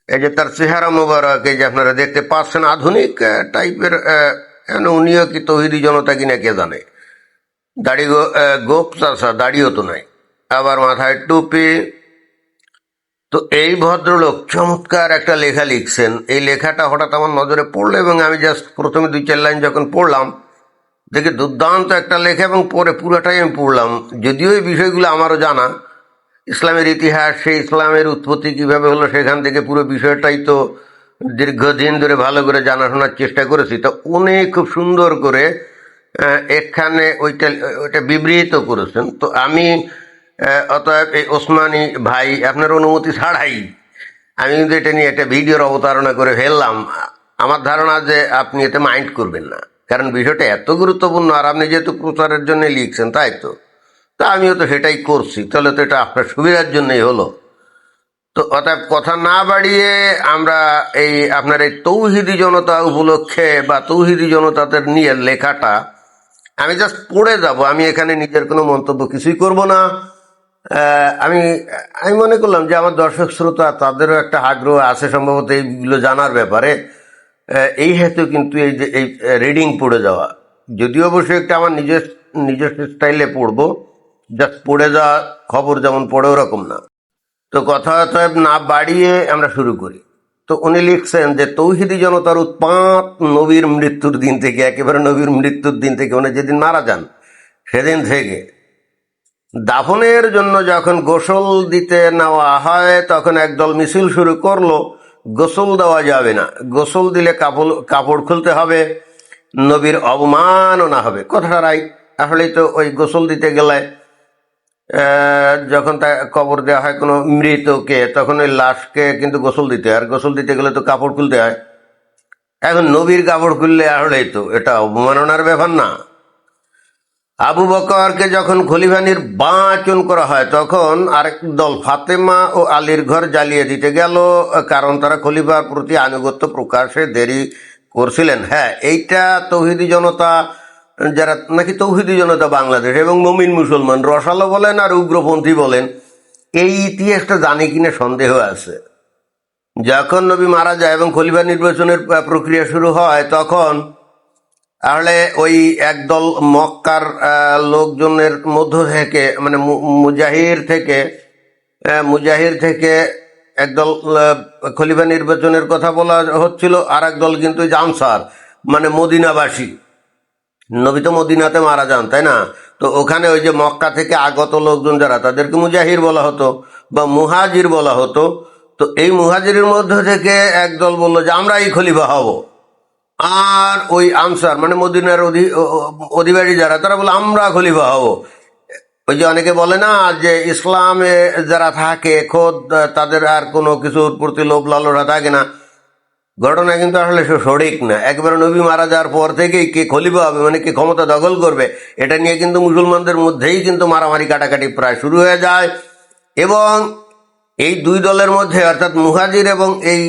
এই যে তার চেহারা মোবারক, এই যে আপনারা দেখতে পাচ্ছেন আধুনিক টাইপের, উনিও কি তৌহিদি জনতা কিনা কে জানে। দাড়ি গোপ চাষা, দাড়িও তো নাই, আবার মাথায় টুপি। তো এই ভদ্রলোক চমৎকার একটা লেখা লিখছেন। এই লেখাটা হঠাৎ আমার নজরে পড়লো এবং আমি জাস্ট প্রথমে 2-4 লাইন যখন পড়লাম দেখি দুর্দান্ত একটা লেখা, এবং পরে পুরোটাই আমি পড়লাম। যদিও এই বিষয়গুলো আমারও জানা, ইসলামের ইতিহাস, সেই ইসলামের উৎপত্তি কিভাবে হলো সেখান থেকে পুরো বিষয়টাই তো দীর্ঘদিন ধরে ভালো করে জানাশোনার চেষ্টা করেছি। তো উনি খুব সুন্দর করে এখানে ওইটা ওইটা বিবৃত করেছেন। তো আমি অতএব এই ওসমানী ভাই আপনার অনুমতি ছাড়াই আমি কিন্তু এটা নিয়ে একটা ভিডিওর অবতারণা করে ফেললাম। আমার ধারণা যে আপনি এতে মাইন্ড করবেন না, কারণ বিষয়টা এত গুরুত্বপূর্ণ, আর আপনি যেহেতু প্রচারের জন্য লিখছেন, তাই তো। তা আমিও তো সেটাই করছি, তাহলে তো এটা আপনার সুবিধার জন্যই হলো। তো অতএব কথা না বাড়িয়ে আমরা এই আপনার এই তৌহিদি জনতা উপলক্ষে বা তৌহিদি জনতাদের নিয়ে লেখাটা আমি জাস্ট পড়ে যাব। আমি এখানে নিজের কোনো মন্তব্য কিছুই করব না। আমি আমি মনে করলাম যে আমার দর্শক শ্রোতা তাদেরও একটা আগ্রহ আছে সম্ভবত এইগুলো জানার ব্যাপারে। এই হেতু কিন্তু এই যে এই রিডিং পড়ে যাওয়া, যদিও অবশ্যই একটা আমার নিজস্ব স্টাইলে পড়বো, জাস্ট পড়ে যাওয়া, খবর যেমন পড়ে ওরকম না। তো কথা না বাড়িয়ে আমরা শুরু করি। তো উনি লিখছেন যে তৌহিদি জনতার উৎপাত নবীর মৃত্যুর দিন থেকে, একেবারে নবীর মৃত্যুর দিন থেকে, উনি যেদিন মারা যান সেদিন থেকে দাফনের জন্য যখন গোসল দিতে নেওয়া হয় তখন একদল মিছিল শুরু করলো, গোসল দেওয়া যাবে না, গোসল দিলে কাপড় খুলতে হবে, নবীর অবমাননা হবে। কথাটা রাইট। আসলেই তো ওই গোসল দিতে গেলে যখন তা কবর দেওয়া হয় কোনো মৃতকে, তখন ওই লাশকে কিন্তু গোসল দিতে হয়, আর গোসল দিতে গেলে তো কাপড় খুলতে হয়। এখন নবীর কাপড় খুললে আসলেই তো এটা অবমাননার ব্যাপার না? আবু বকরকে যখন খলিফা নির্বাচন করা হয় তখন আরেক দল ফাতেমা ও আলীর ঘর জ্বালিয়ে দিতে গেল, কারণ তারা খলিফার প্রতি আনুগত্য প্রকাশে দেরি করছিলেন। হ্যাঁ, এইটা তৌহিদি জনতা, যারা নাকি তৌহিদি জনতা বাংলাদেশ এবং মুমিন মুসলমান, রসালো বলেন আর উগ্রপন্থী বলেন, এই ইতিহাসটা জানি কিনা সন্দেহ আছে। যখন নবী মারা যায় এবং খলিফা নির্বাচনের প্রক্রিয়া শুরু হয় তখন তাহলে ওই একদল মক্কার লোকজনের মধ্য থেকে, মানে মুজাহির থেকে একদল খলিফা নির্বাচনের কথা বলা হচ্ছিল, আর একদল কিন্তু আনসার, মানে মদিনাবাসী। নবী তো মদিনাতে মারা যান, তাই না? তো ওখানে ওই যে মক্কা থেকে আগত লোকজন যারা, তাদেরকে মুজাহির বলা হতো বা মুহাজির বলা হতো। তো এই মুহাজিরের মধ্যে থেকে একদল বললো যে আমরা এই খলিফা হব, আর ওই আনসার মানে মদিনার অধিবাসী যারা, তারা বলে আমরা খলিফা হব। ওই যে অনেকে বলে না যে ইসলামে যারা থাকে খোদ তাদের আর কোনো কিছুর প্রতি লোভ লালসা থাকে না। ঘটনা কিন্তু আসলে সঠিক না। একবারে নবী মারা যাওয়ার পর থেকেই কে খলিফা হবে, মানে কে ক্ষমতা দখল করবে, এটা নিয়ে কিন্তু মুসলমানদের মধ্যেই কিন্তু মারামারি কাটাকাটি প্রায় শুরু হয়ে যায়। এবং এই দুই দলের মধ্যে, অর্থাৎ মুহাজির এবং এই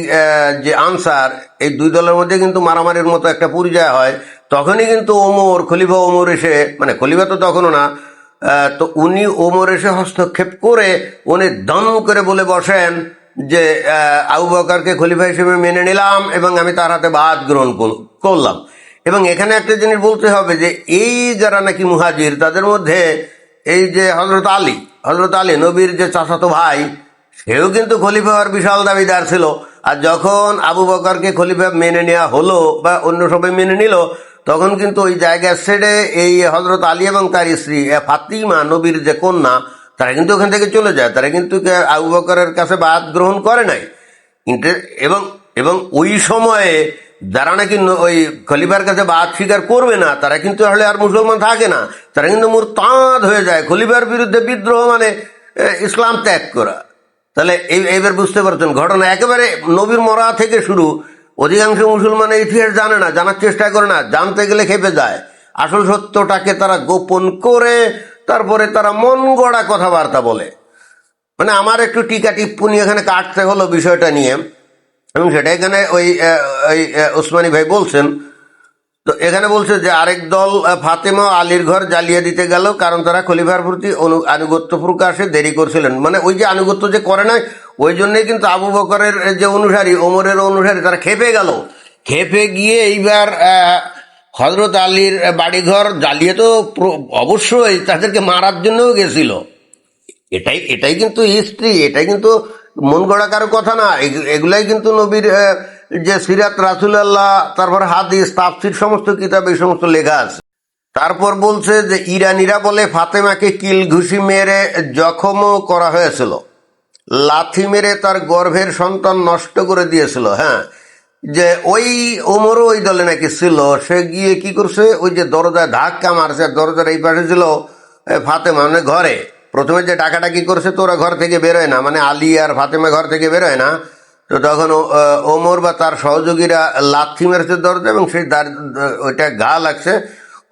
যে আনসার, এই দুই দলের মধ্যে কিন্তু মারামারির মতো একটা পরিচয় হয়। তখনই কিন্তু খলিফা ওমর এসে, মানে খলিফা তো তখনও না, তো ওমর এসে হস্তক্ষেপ করে উনি দম করে বলে বসেন যে আবু বকরকে খলিফা হিসেবে মেনে নিলাম এবং আমি তার হাতে বাদ গ্রহণ করলাম। এবং এখানে একটা জিনিস বলতে হবে যে এই যারা নাকি মুহাজির, তাদের মধ্যে এই যে হজরত আলী নবীর যে চাচাতো ভাই, সেও কিন্তু খলিফা হওয়ার বিশাল দাবিদার ছিল। আর যখন আবু বকরকে খলিফা মেনে নেওয়া হলো বা অন্য সবাই মেনে নিল, তখন কিন্তু ওই জায়গা ছেড়ে এই হজরত আলী এবং তার স্ত্রী ফাতিমা, নবীর যে কন্যা, তারা কিন্তু ওখান থেকে চলে যায়। তারা কিন্তু আবু বকরের কাছে বাদ গ্রহণ করে নাই। কিন্তু এবং এবং ওই সময়ে যারা নাকি ওই খলিফার কাছে বাদ স্বীকার করবে না, তারা কিন্তু আসলে আর মুসলমান থাকে না, তারা কিন্তু মুরতাদ হয়ে যায়। খলিফার বিরুদ্ধে বিদ্রোহ মানে ইসলাম ত্যাগ করা। তাহলে এইবার বুঝতে পারছেন ঘটনা একেবারে নবীর মরা থেকে শুরু। অধিকাংশ মুসলমানের ইতিহাস জানে না, জানার চেষ্টা করে না, জানতে গেলে খেপে যায়। আসল সত্যটাকে তারা গোপন করে তারপরে তারা মন গড়া কথাবার্তা বলে। মানে আমার একটু টিকা টিপ্পনি এখানে কাটতে হলো বিষয়টা নিয়ে, এবং সেটা এখানে ওই ওসমানী ভাই বলছেন। তো এখানে বলছে যে আরেক দল ফাতেমা আলীর ঘর জ্বালিয়ে দিতে গেল, কারণ তারা খলিফার প্রতি আনুগত্য প্রকাশে দেরি করছিলেন। মানে ওই যে আনুগত্য যে করে নাই, ওই জন্যই কিন্তু আবু বকরের যে অনুসারী, ওমরের অনুসারী, তারা খেপে গেল। খেপে গিয়ে এইবার হজরত আলীর বাড়িঘর জ্বালিয়ে তো অবশ্যই তাদেরকে মারার জন্যও গেছিল। এটাই এটাই কিন্তু হিস্ট্রি, এটাই কিন্তু মন গড়া কারো কথা না। এগুলাই কিন্তু নবীর যে সিরাত রাসূলুল্লাহ, তারপর হাদিস, তাফসীর, সমস্ত কিতাব এই সমস্ত লেখা আছে। তারপর বলছে যে ইরানিরা বলে ফাতেমাকে কিল ঘুষি মেরে জখমও করা হয়েছিল, লাথি মেরে তার গর্ভের সন্তান নষ্ট করে দিয়েছিল। হ্যাঁ, যে ওই ওমরও ওই দলে নাকি ছিল। সে গিয়ে কি করছে, ওই যে দরজায় ধাক্কা মারছে, দরজার এই পাশে ছিল ফাতেমা, মানে ঘরে। প্রথমে যে ডাকাডাকি করছে, তো ওরা ঘর থেকে বেরোয় না, মানে আলী আর ফাতেমা ঘর থেকে বেরোয় না। তো তখন ওমর বা তার সহযোগীরা লাথি মেরেছে দরজা, এবং সেই ওইটা ঘা লাগছে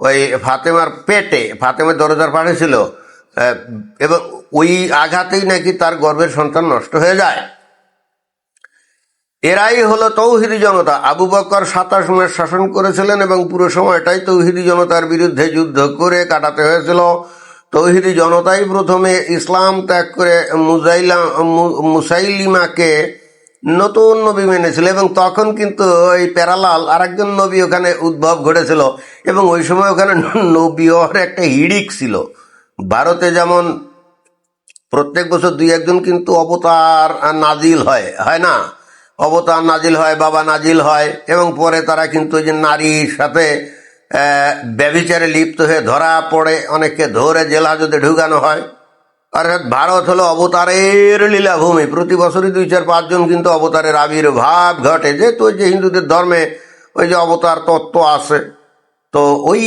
ওই ফাতেমার পেটে। ফাতেমার দরজার পাশে ছিল, এবং ওই আঘাতেই নাকি তার গর্ভের সন্তান নষ্ট হয়ে যায়। এরাই হলো তৌহিদি জনতা। আবু বকর 27 মাস শাসন করেছিলেন, এবং পুরো সময়টাই তৌহিদি জনতার বিরুদ্ধে যুদ্ধ করে কাটাতে হয়েছিল। তৌহিদি জনতাই প্রথমে ইসলাম ত্যাগ করে মুসাইলিমাকে নতুন নবী মেনেছিল, এবং তখন কিন্তু ওই প্যারালাল আরেকজন নবী ওখানে উদ্ভব ঘটেছিল, এবং ওই সময় ওখানে নবী হওয়ার একটা হিড়িক ছিল। ভারতে যেমন প্রত্যেক বছর 2-1 কিন্তু অবতার নাজিল হয়, হয় না? অবতার নাজিল হয়, বাবা নাজিল হয়, এবং পরে তারা কিন্তু ওই যে নারীর সাথে ব্যভিচারে লিপ্ত হয়ে ধরা পড়ে, অনেককে ধরে জেল হাজতে ঢুকানো হয়। অর্থাৎ ভারত হলো অবতারের লীলাভূমি। প্রতি বছরই 2-4-5 জন কিন্তু অবতারের আবির্ভাব ঘটে, যেহেতু ওই যে হিন্দুদের ধর্মে ওই যে অবতার তত্ত্ব আছে। তো ওই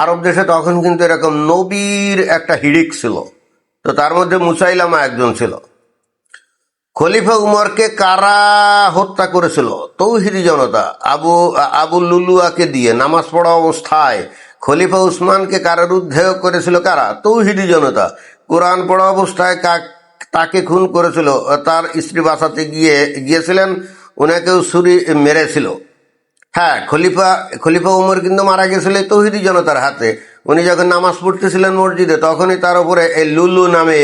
আরব দেশে তখন কিন্তু এরকম নবীর একটা হিড়িক ছিল। তো তার মধ্যে মুসাইলামা একজন ছিল। খলিফা উমরকে কারা হত্যা করেছিল? তৌহিদি জনতা। আবু লুলুয়াকে দিয়ে নামাজ পড়া অবস্থায় খলিফা উসমানকে কারারুদ্ধ করেছিল কারা? তৌহিদি জনতা। কোরআন পড়া অবস্থায় তাকে খুন করেছিল, তার স্ত্রী বাঁচাতে গিয়েছিলেন, ওনাকেও ছুরি মেরেছিল। হ্যাঁ, খলিফা উমর কিন্তু মারা গেছিল তৌহিদি জনতার হাতে। উনি যখন নামাজ পড়তেছিলেন মসজিদে, তখনই তার উপরে এই লুলু নামে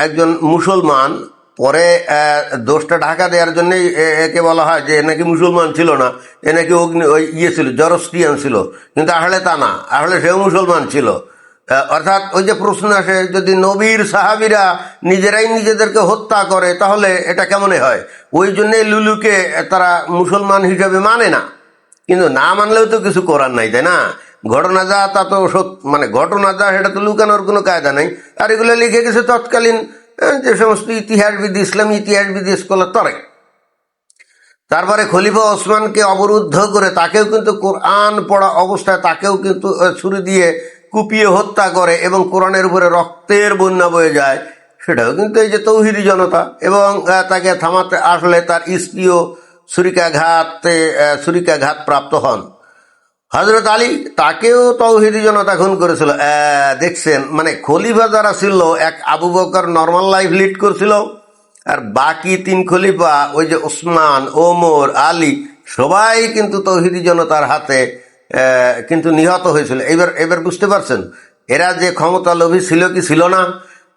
একজন মুসলমান, পরে দোষটা ঢাকা দেওয়ার জন্যই একে বলা হয় যে নাকি মুসলমান ছিল না, এ নাকি ওই ছিল, জরস্ট্রিয়ান ছিল, কিন্তু আসলে তা না, আসলে সেও মুসলমান ছিল। অর্থাৎ ওই যে প্রশ্ন আসে, যদি নবীর সাহাবীরা নিজেরাই নিজেদেরকে হত্যা করে, তাহলে এটা কেমনে হয়? ওই জন্যে লুলুকে তারা মুসলমান হিসাবে মানে না। কিন্তু না মানলেও তো কিছু করার নাই, তাই না? ঘটনা যা তা তো মানে ঘটনা যা, সেটা তো লুকানোর কোনো কায়দা নাই। আর এগুলো লিখে গেছে তৎকালীন যে সমস্ত ইতিহাসবিদ, ইসলামী ইতিহাসবিদ, স্কলার তারাই। তারপরে খলিফা ওসমানকে অবরুদ্ধ করে তাকেও কিন্তু কোরআন পড়া অবস্থায় তাকেও কিন্তু ছুরি দিয়ে কুপিয়ে হত্যা করে, এবং কোরআনের উপরে রক্তের বন্যা বয়ে যায়। সেটাও কিন্তু এই যে তৌহিদি জনতা। এবং তাকে থামাতে আসলে তার স্ত্রীও ছুরিকাঘাত প্রাপ্ত হন। হজরত আলী, তাকেও তৌহিদি জনতা খুন করেছিল। দেখছেন, মানে খলিফা যারা ছিল, এক Abu Bakr normal life lead করছিল, আর বাকি 3 খলিফা, ওই যে ওসমান, ওমর, আলী, সবাই কিন্তু তৌহিদি জনতার হাতে কিন্তু নিহত হয়েছিল। এবার বুঝতে পারছেন এরা যে ক্ষমতা লোভী ছিল কি ছিল না?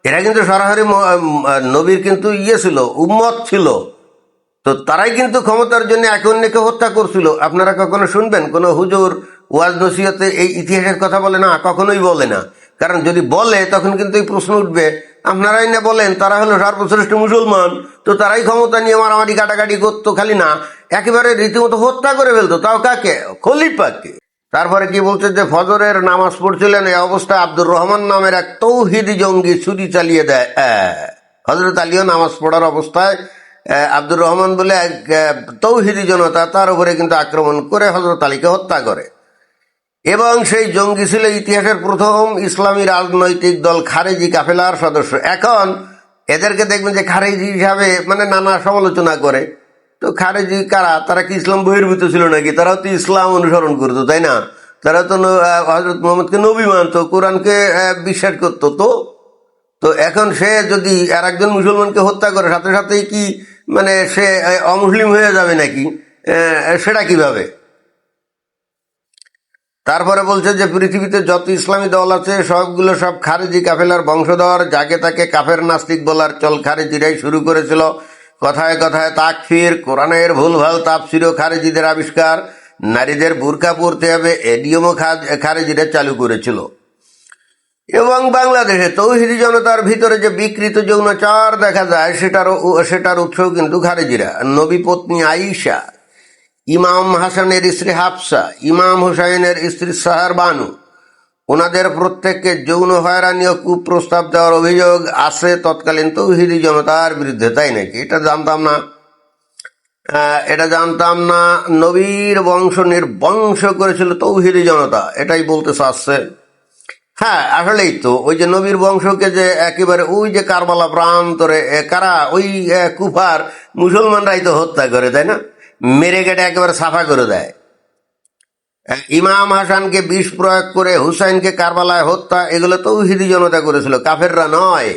এরা কিন্তু সরাসরি নবীর কিন্তু ছিল, উম্মত ছিল। তো তারাই কিন্তু ক্ষমতার জন্য একে অন্যকে হত্যা করছিল। আপনারা কখনো শুনবেন কোন হুজুর ওয়াজ নসিহতে এই ইতিহাসের কথা বলে না? কখনোই বলে না। কারণ যদি বলে, তখন কিন্তু এই প্রশ্ন উঠবে, আপনারাই না বলেন তারা হলো সর্বশ্রেষ্ঠ মুসলমান, তো তারাই ক্ষমতা নিয়ে মারামারি কাটাকাটি করতো, খালি না একেবারে রীতিমতো হত্যা করে ফেলতো। তাও কাকে? খলিফাকে। তারপরে কি বলছে যে ফজরের নামাজ পড়ছিলেন, এই অবস্থায় আব্দুর রহমান নামের এক তৌহিদি জঙ্গি ছুরি চালিয়ে দেয়। হজরত আলীও নামাজ পড়ার অবস্থায় আব্দুর রহমান বলে এক তৌহিদি জনতা তার উপরে কিন্তু আক্রমণ করে হজরত আলীকে হত্যা করে। এবং সেই জঙ্গি ছিল ইতিহাসের প্রথম ইসলামী রাজনৈতিক দল খারেজি কাফেলার সদস্য। এখন এদেরকে দেখবেন যে খারেজি হিসাবে মানে নানা সমালোচনা করে। তো খারেজি কারা? তারা কি ইসলাম বহির্ভূত ছিল নাকি? তারাও তো ইসলাম অনুসরণ করতো, তাই না? তারা তো হজরত মোহাম্মদকে নবী মানত, কোরআনকে বিশ্বাস করতো। তো এখন সে যদি আর একজন মুসলমানকে হত্যা করে, সাথে সাথেই কি মানে সে অমুসলিম হয়ে যাবে নাকি? সেটা কিভাবে? তারপরে বলছে যে পৃথিবীতে যত ইসলামী দল আছে সবগুলো সব খারেজি কাফেলার বংশধর, যাকে তাকে কাফের নাস্তিক বলার চল খারেজিরাই শুরু করেছিল। কথায় কথায় তাকফির, কোরআনের ভুলভাল তাফসিরও খারেজিদের আবিষ্কার, নারীদের বুরকা পরতে হবে এ নিয়মও খারেজিরা চালু করেছিল। এবং বাংলাদেশে তৌহিদি জনতার ভিতরে যে বিকৃত যৌনাচার দেখা যায় সেটার উৎসও কিন্তু খারেজিরা। নবী পত্নী আয়েশা, ইমাম হাসানের স্ত্রী হাফসা, ইমাম হুসাইনের স্ত্রী সাহার বানু, ওনাদের প্রত্যেককে যৌন হয়রানি ও কুপ্রস্তাব দেওয়ার অভিযোগ আছে তৎকালীন তৌহিদি জনতার বিরুদ্ধে, তাই নাকি? এটা জানতাম না। নবীর বংশ নির্বংশ করেছিল তৌহিদি জনতা, এটাই বলতে চাচ্ছে। হ্যাঁ, আসলেই তো ওই যে নবীর বংশকে যে একেবারে ওই যে কারবালা প্রান্তরে কারা ওই কুফার মুসলমানরাই তো হত্যা করে, তাই না? মেরে কেটে একেবারে সাফা করে দেয়। ইমাম হাসানকে বিষ প্রয়োগ করে হুসাইনকে কারবালায় হত্যা, এগুলো তৌহিদি জনতা করেছিল, কাফেররা নয়।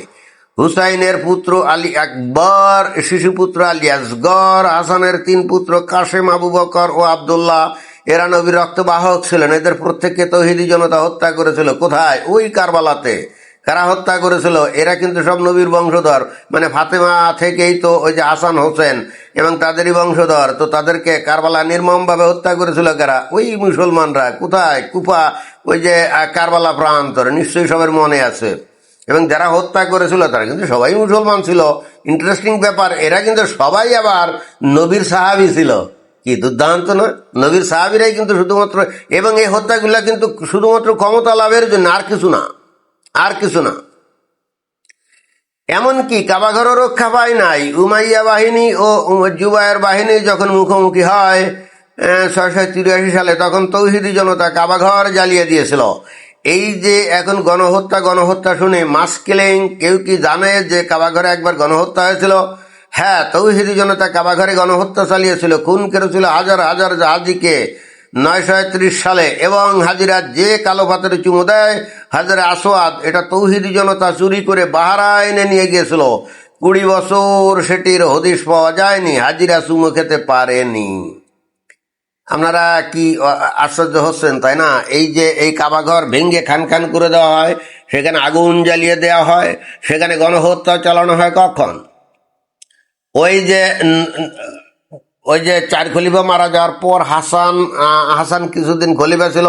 হুসাইনের পুত্র আলী আকবর, শিশুপুত্র আলী আসগর, হাসানের 3 পুত্র কাসেম, আবু বকর ও আবদুল্লাহ, এরা নবীর রক্তবাহক ছিলেন। এদের প্রত্যেককে তৌহিদি জনতা হত্যা করেছিল। কোথায়? ওই কারবালাতে। কারা হত্যা করেছিল? এরা কিন্তু সব নবীর বংশধর, মানে ফাতেমা থেকেই তো ওই যে হাসান হোসেন এবং তাদেরই বংশধর। তো তাদেরকে কারবালা নির্মমভাবে হত্যা করেছিল কারা? ওই মুসলমানরা। কোথায়? কুফা, ওই যে কারবালা প্রান্তরে, নিশ্চয়ই সবার মনে আছে। এবং যারা হত্যা করেছিল তারা কিন্তু সবাই মুসলমান ছিল। ইন্টারেস্টিং ব্যাপার, এরা কিন্তু সবাই আবার নবীর সাহাবী ছিল। কি দুর্দান্ত নয়? নবীর সাহাবীরাই কিন্তু শুধুমাত্র, এবং এই হত্যাগুলা কিন্তু শুধুমাত্র ক্ষমতা লাভের জন্য, আর কিছু না। এমনকি কাবাঘরও রক্ষা পায় নাই। উমাইয়া বাহিনী ও জুবায়ের বাহিনী যখন মুখোমুখি হয় 683 সালে, তখন তৌহিদি জনতা কাবাঘর জ্বালিয়ে দিয়েছিল। এই যে এখন গণহত্যা শুনে মাস কিলিং, কেউ কি জানে যে কাবাঘরে একবার গণহত্যা হয়েছিল? হ্যাঁ, তৌহিদি জনতা কাবাঘরে গণহত্যা চালিয়েছিল, খুন করেছিল হাজার হাজার হাজিকে 931 সালে। এবং হাজিরা যে কালো পাথরে চুমু দেয়, হাজারে আসওয়াদ, এটা তৌহিদি জনতা চুরি করে বাহরাইনে নিয়ে গিয়েছিল। 20 বছর সেটির হদিশ পাওয়া যায়নি, হাজিরা চুমু খেতে পারেনি। আপনারা কি আশ্চর্য হচ্ছেন, তাই না? এই যে এই কাবাঘর ভেঙ্গে খান খান করে দেওয়া হয়, সেখানে আগুন জ্বালিয়ে দেওয়া হয়, সেখানে গণহত্যা চালানো হয় কখন? ওই যে 4 খলিফা মারা যাওয়ার পর হাসান কিছুদিন খলিফা ছিল।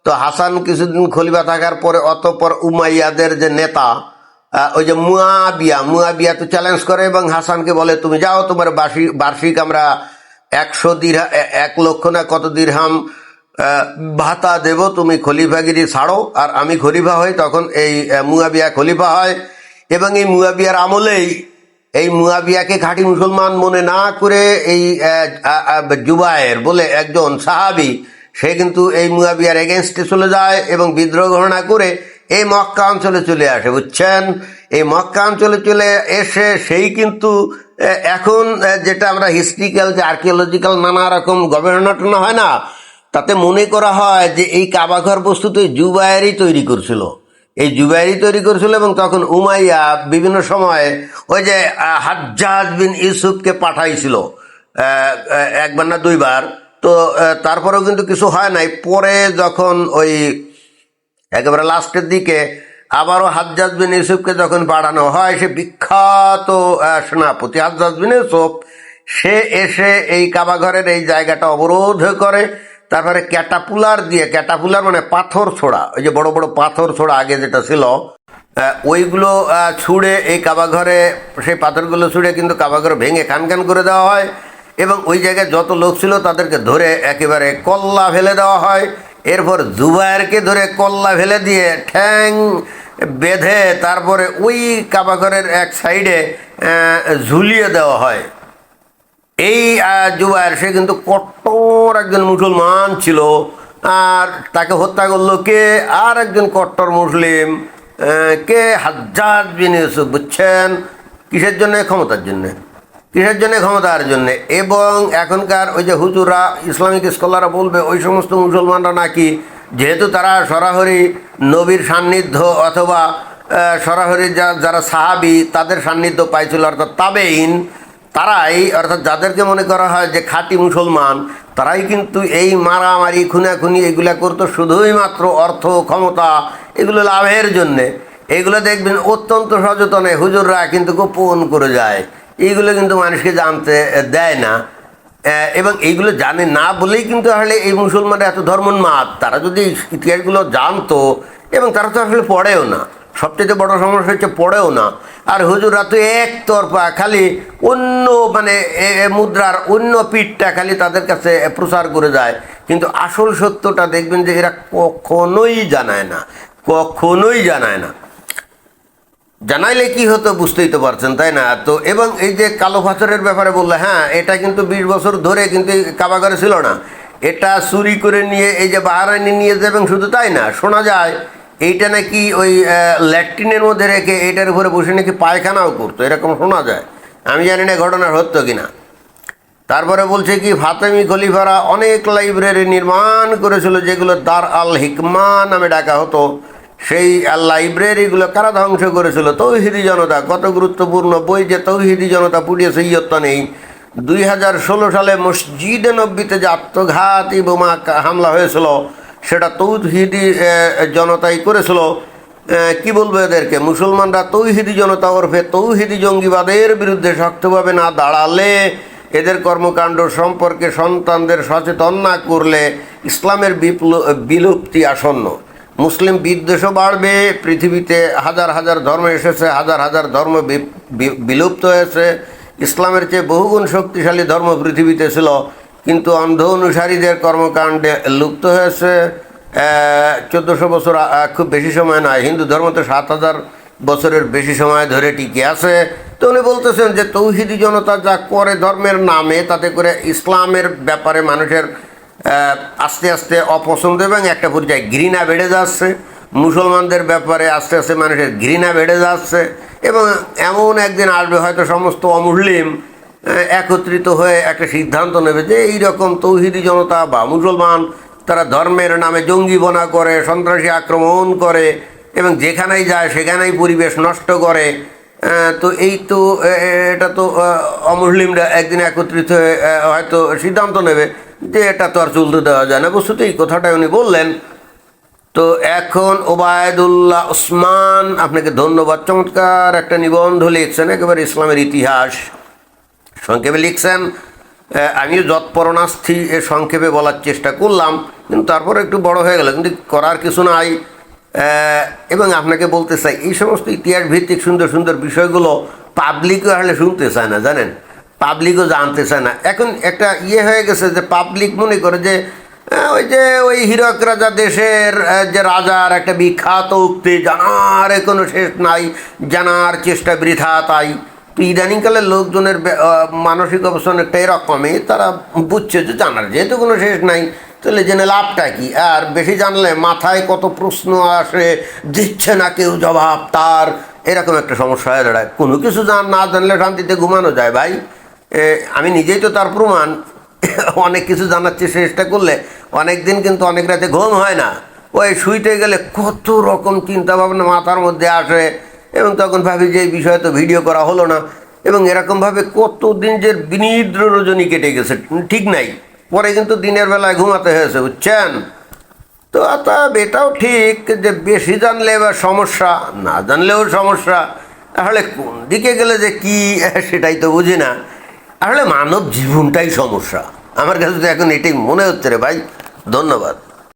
তো হাসান কিছুদিন খলিফা থাকার পরে অতঃপর উমাইয়াদের যে নেতা ওই যে মুয়াবিয়া তো চ্যালেঞ্জ করে এবং হাসানকে বলে, তুমি যাও, তোমার বার্ষিক আমরা 1 লক্ষ না কত দিরহাম ভাতা দেব, তুমি খলিফাগিরি ছাড়ো আর আমি খলিফা হই। তখন এই মুয়াবিয়া খলিফা হয়। এবং এই মুয়াবিয়ার আমলেই এই মুয়াবিয়াকে খাঁটি মুসলমান মনে না করে এই জুবায়ের বলে একজন সাহাবি, সে কিন্তু এই মুয়াবিয়ার এগেনস্টে চলে যায় এবং বিদ্রোহ ঘোষণা করে এই মক্কা অঞ্চলে চলে আসে। বুঝছেন? এই মক্কা অঞ্চলে চলে এসে সেই কিন্তু এখন যেটা আমরা হিস্ট্রিক্যাল যে আর্কিওলজিক্যাল নানা রকম গবেষণা হয় না, তাতে মনে করা হয় যে এই কাবাঘর বস্তুতে জুবায়েরই তৈরি করছিল। এবং তখন উমাইয়া বিভিন্ন সময়ে ওই যে হাজ্জাজ বিন ইউসুফকে পাঠাইছিল 1 বার না 2 বার। তো তারপরেও কিন্তু কিছু হয় নাই। পরে যখন ওই একেবারে লাস্টের দিকে আবারও হাজ্জাজ বিন ইউসুফকে যখন পাঠানো হয়, সে বিখ্যাত সেনাপতি হাজ্জাজ বিন ইউসুফ, সে এসে এই কাবাঘরের এই জায়গাটা অবরোধ করে। তারপরে ক্যাটাপুলার মানে পাথর ছোড়া, ওই যে বড় বড় পাথর ছোড়া আগে যেটা ছিল, ওইগুলো ছুঁড়ে এই কাবাঘরে, সেই পাথরগুলো ছুঁড়ে কিন্তু কাবাঘর ভেঙে খান করে দেওয়া হয়। এবং ওই জায়গায় যত লোক ছিল তাদেরকে ধরে একেবারে কল্লা ফেলে দেওয়া হয়। এরপর জুবায়েরকে ধরে কল্লা ফেলে দিয়ে ঠ্যাং বেঁধে তারপরে ওই কাবাঘরের এক সাইডে ঝুলিয়ে দেওয়া হয়। এই জুবায়ের, সে কিন্তু কট্টর একজন মুসলমান ছিল, আর তাকে হত্যা করলো কে? আর একজন কট্টর মুসলিম, কে? হাজ্জাজ বিন ইউসুফ। বুঝছেন? কিসের জন্য? ক্ষমতার জন্য। এবং এখনকার ওই যে হুজুরা, ইসলামিক স্কলাররা বলবে ওই সমস্ত মুসলমানরা নাকি, যেহেতু তারা সরাসরি নবীর সান্নিধ্য অথবা সরাসরি যারা সাহাবি তাদের সান্নিধ্য পাইছিল, অর্থাৎ তাবেইন, তারাই, অর্থাৎ যাদেরকে মনে করা হয় যে খাঁটি মুসলমান, তারাই কিন্তু এই মারামারি খুনাখুনি এগুলা করতো শুধুই মাত্র অর্থ ক্ষমতা এগুলো লাভের জন্যে। এইগুলো দেখবেন অত্যন্ত সচেতনে হুজুররা কিন্তু গোপন করে যায়, এইগুলো কিন্তু মানুষকে জানতে দেয় না। এবং এইগুলো জানে না বলেই কিন্তু আসলে এই মুসলমানরা এত ধর্মোন্মাদ। তারা যদি ইতিহাসগুলো জানতো, এবং তারা তো আসলে পড়েও না, সবচেয়ে বড় সমস্যা হচ্ছে পড়েও না। আর হুজুররা তো একতরফা খালি অন্য মানে মুদ্রার অন্য পিঠটা খালি তাদের কাছে প্রচার করে যায়, কিন্তু আসল সত্যটা দেখবেন যে এরা কখনোই জানায় না, কখনোই জানায় না। জানাইলে কি হতো বুঝতেই তো পারছেন, তাই না? তো এবং এই যে কালো পাথরের ব্যাপারে বললে, হ্যাঁ এটা কিন্তু 20 বছর ধরে কিন্তু কাবাগারে ছিল না, এটা চুরি করে নিয়ে এই যে বাহারাইনে নিয়ে যাবেন। শুধু তাই না, শোনা যায় এইটা নাকি ওই ল্যাট্রিনের মধ্যে রেখে এটার উপরে বসে নাকি পায়খানাও করতো, এরকম শোনা যায়। আমি জানি না ঘটনা সত্য কিনা। তারপরে বলছে কি, ফাতেমি খলিফারা অনেক লাইব্রেরি নির্মাণ করেছিল যেগুলো দার আল হিকমা নামে ডাকা হতো। সেই লাইব্রেরিগুলো কারা ধ্বংস করেছিল? তৌহিদি জনতা। কত গুরুত্বপূর্ণ বই যে তৌহিদি জনতা পুড়িয়েছে ইয়ত্তা নেই। 2016 সালে মসজিদে নব্বীতে যে আত্মঘাতী বোমা হামলা হয়েছিল সেটা তৌহিদি জনতাই করেছিল। কি বলবো এদেরকে? মুসলমানরা তৌহিদি জনতা ওরফে তৌহিদি জঙ্গিবাদের বিরুদ্ধে শক্তভাবে না দাঁড়ালে, এদের কর্মকাণ্ড সম্পর্কে সন্তানদের সচেতন না করলে ইসলামের বিলুপ্তি আসন্ন। মুসলিম বিদ্বেষও বাড়বে। পৃথিবীতে হাজার হাজার ধর্ম এসেছে, হাজার হাজার ধর্ম বিলুপ্ত হয়েছে। ইসলামের চেয়ে বহুগুণ শক্তিশালী ধর্ম পৃথিবীতে ছিল, কিন্তু অন্ধ অনুসারীদের কর্মকাণ্ডে লুপ্ত হয়েছে। 1400 বছর খুব বেশি সময় নয়। হিন্দু ধর্ম তো 7000 বছরের বেশি সময় ধরে টিকে আছে। তো উনি বলতেছেন যে তৌহিদি জনতা যা করে ধর্মের নামে, তাতে করে ইসলামের ব্যাপারে মানুষের আস্তে আস্তে অপছন্দ এবং একটা পর্যায়ে ঘৃণা বেড়ে যাচ্ছে। মুসলমানদের ব্যাপারে আস্তে আস্তে মানুষের ঘৃণা বেড়ে যাচ্ছে, এবং এমন একদিন আসবে হয়তো সমস্ত অমুসলিম একত্রিত হয়ে একটা সিদ্ধান্ত নেবে যে এইরকম তৌহিদি জনতা বা মুসলমান তারা ধর্মের নামে জঙ্গিবনা করে, সন্ত্রাসী আক্রমণ করে, এবং যেখানেই যায় সেখানেই পরিবেশ নষ্ট করে। তো এই তো এটা তো অমুসলিমরা একদিন একত্রিত হয়ে হয়তো সিদ্ধান্ত নেবে যে এটা তো আর চলতে দেওয়া যায় না। বস্তুত এই কথাটাই উনি বললেন। তো এখন ওবায়দুল্লাহ ওসমান, আপনাকে ধন্যবাদ। চমৎকার একটা নিবন্ধ লিখছেন, একেবারে ইসলামের ইতিহাস সংক্ষেপে লিখছেন। আমিও যৎপরণাস্থি এ সংক্ষেপে বলার চেষ্টা করলাম, কিন্তু তারপর একটু বড় হয়ে গেল, কিন্তু করার কিছু নাই। এবং আপনাকে বলতে চাই, এই সমস্ত ইতিহাস ভিত্তিক সুন্দর সুন্দর বিষয়গুলো পাবলিকও আসলে শুনতে চায় না, জানেন? পাবলিকও জানতে চায় না। এখন একটা হয়ে গেছে যে পাবলিক মনে করে যে ওই হীরক রাজা দেশের যে রাজার একটা বিখ্যাত উক্তি, জানার কোনো শেষ নাই, জানার চেষ্টা বৃথা তাই। তো ইদানিংকালের লোকজনের মানসিক অবস্থা অনেকটা এরকমই। তারা বুঝছে যে জানার যেহেতু কোনো শেষ নাই, তাহলে জেনে লাভটা কি? আর বেশি জানলে মাথায় কত প্রশ্ন আসে, দিচ্ছে না কেউ জবাব তার, এরকম একটা সমস্যা হয়ে দাঁড়ায়। কোনো কিছু না জানলে শান্তিতে ঘুমানো যায় ভাই। আমি নিজেই তো তার প্রমাণ। অনেক কিছু জানার চেষ্টা করলে অনেক দিন কিন্তু অনেক রাতে ঘুম হয় না। ওই শুইতে গেলে কত রকম চিন্তা ভাবনা মাথার মধ্যে আসে, এবং তখন ভাবি যে এই বিষয়ে তো ভিডিও করা হলো না, এবং এরকমভাবে কতদিন যে বিনিদ্র রজনী কেটে গেছে ঠিক নাই। পরে কিন্তু দিনের বেলায় ঘুমাতে হয়েছে, বুঝছেন? তো এটাও ঠিক যে বেশি জানলে এবার সমস্যা, না জানলেও সমস্যা। তাহলে কোন দিকে গেলে যে কি সেটাই তো বুঝি না। আসলে মানব জীবনটাই সমস্যা। আমার কাছে তো এখন এটাই মনে হচ্ছে রে ভাই। ধন্যবাদ।